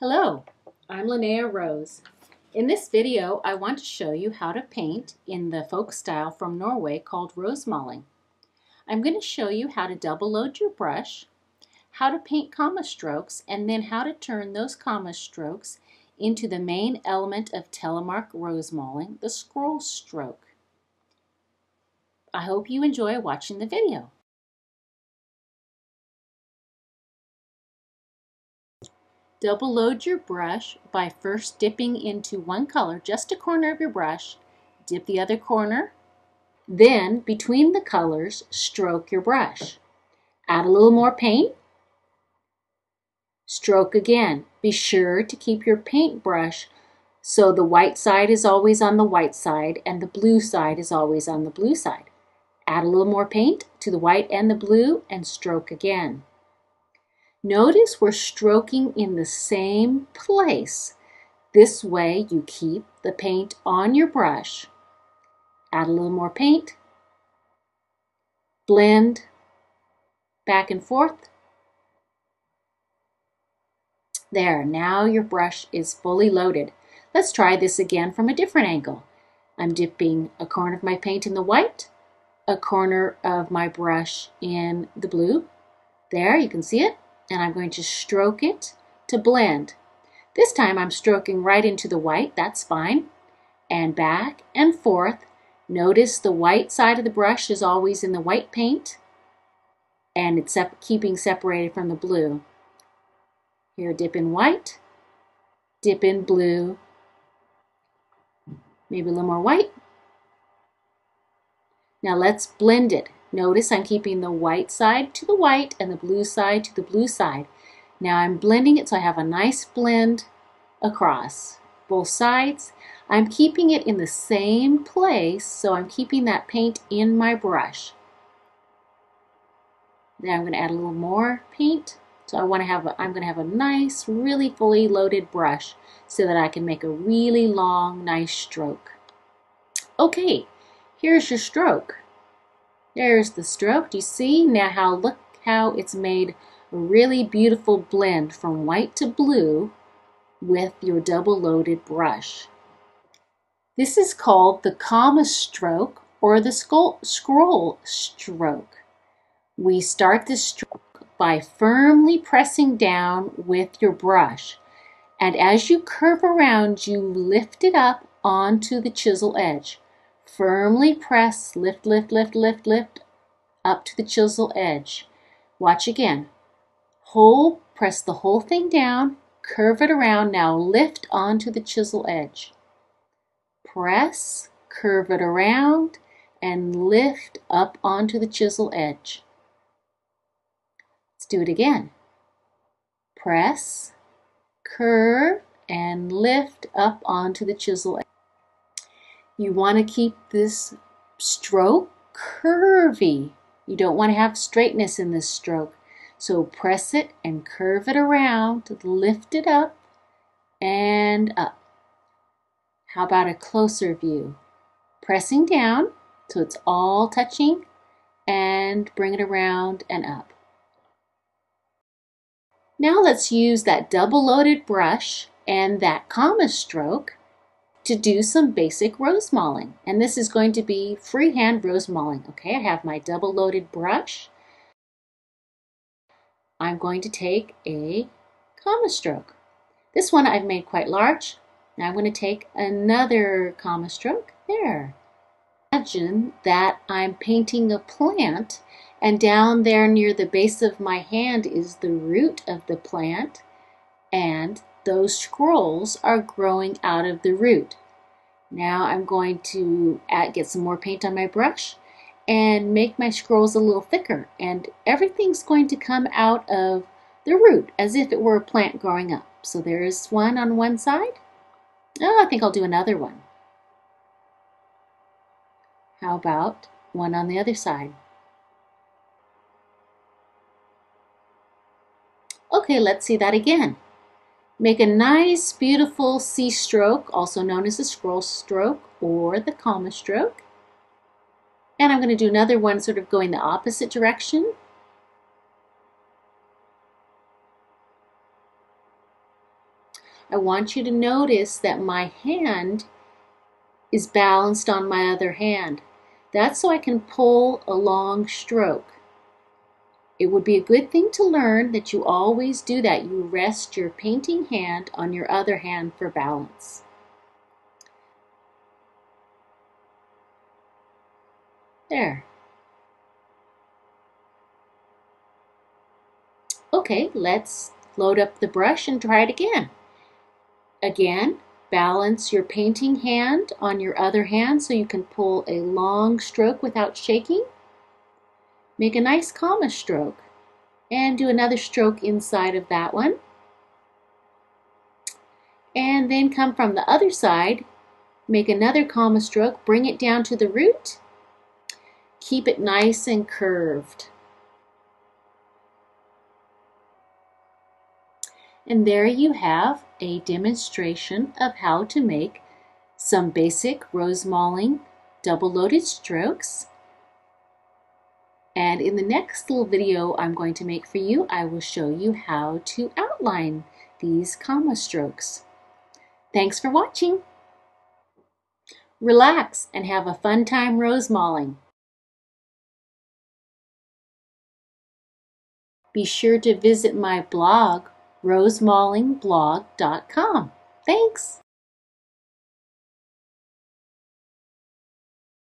Hello, I'm Linnea Rose. In this video, I want to show you how to paint in the folk style from Norway called Rosemaling. I'm going to show you how to double load your brush, how to paint comma strokes, and then how to turn those comma strokes into the main element of telemark Rosemaling, the scroll stroke. I hope you enjoy watching the video. Double load your brush by first dipping into one color, just a corner of your brush, dip the other corner, then between the colors, stroke your brush. Add a little more paint, stroke again. Be sure to keep your paintbrush so the white side is always on the white side and the blue side is always on the blue side. Add a little more paint to the white and the blue and stroke again. Notice we're stroking in the same place. This way you keep the paint on your brush. Add a little more paint. Blend back and forth. There, now your brush is fully loaded. Let's try this again from a different angle. I'm dipping a corner of my paint in the white, a corner of my brush in the blue. There, you can see it. And I'm going to stroke it to blend. This time I'm stroking right into the white, that's fine. And back and forth. Notice the white side of the brush is always in the white paint and it's keeping separated from the blue. Here, dip in white, dip in blue, maybe a little more white. Now let's blend it. Notice I'm keeping the white side to the white and the blue side to the blue side. Now I'm blending it so I have a nice blend across both sides. I'm keeping it in the same place, so I'm keeping that paint in my brush. Now I'm going to add a little more paint. So I'm going to have a nice, really fully loaded brush so that I can make a really long, nice stroke. Okay, here's your stroke. There's the stroke. Do you see? Now look how it's made a really beautiful blend from white to blue with your double loaded brush. This is called the comma stroke or the scroll stroke. We start this stroke by firmly pressing down with your brush. And as you curve around, you lift it up onto the chisel edge. Firmly press, lift, lift, lift, lift, lift, up to the chisel edge. Watch again. Press the whole thing down, curve it around, now lift onto the chisel edge. Press, curve it around, and lift up onto the chisel edge. Let's do it again. Press, curve, and lift up onto the chisel edge. You want to keep this stroke curvy. You don't want to have straightness in this stroke. So press it and curve it around, lift it up and up. How about a closer view? Pressing down so it's all touching and bring it around and up. Now let's use that double loaded brush and that comma stroke to do some basic rosemaling. And this is going to be freehand rosemaling. Okay, I have my double loaded brush. I'm going to take a comma stroke. This one I've made quite large. Now I'm going to take another comma stroke. There. Imagine that I'm painting a plant and down there near the base of my hand is the root of the plant and those scrolls are growing out of the root. Now I'm going to get some more paint on my brush and make my scrolls a little thicker, and everything's going to come out of the root as if it were a plant growing up. So there's one on one side. Oh, I think I'll do another one. How about one on the other side? Okay, let's see that again. Make a nice, beautiful C stroke, also known as the scroll stroke or the comma stroke. And I'm going to do another one sort of going the opposite direction. I want you to notice that my hand is balanced on my other hand. That's so I can pull a long stroke. It would be a good thing to learn that you always do that. You rest your painting hand on your other hand for balance. There. Okay, let's load up the brush and try it again. Again, balance your painting hand on your other hand so you can pull a long stroke without shaking. Make a nice comma stroke and do another stroke inside of that one. And then come from the other side, make another comma stroke, bring it down to the root. Keep it nice and curved. And there you have a demonstration of how to make some basic Rosemaling double-loaded strokes. And in the next little video I'm going to make for you, I will show you how to outline these comma strokes. Thanks for watching. Relax and have a fun time Rosemaling. Be sure to visit my blog, rosemalingblog.com. Thanks!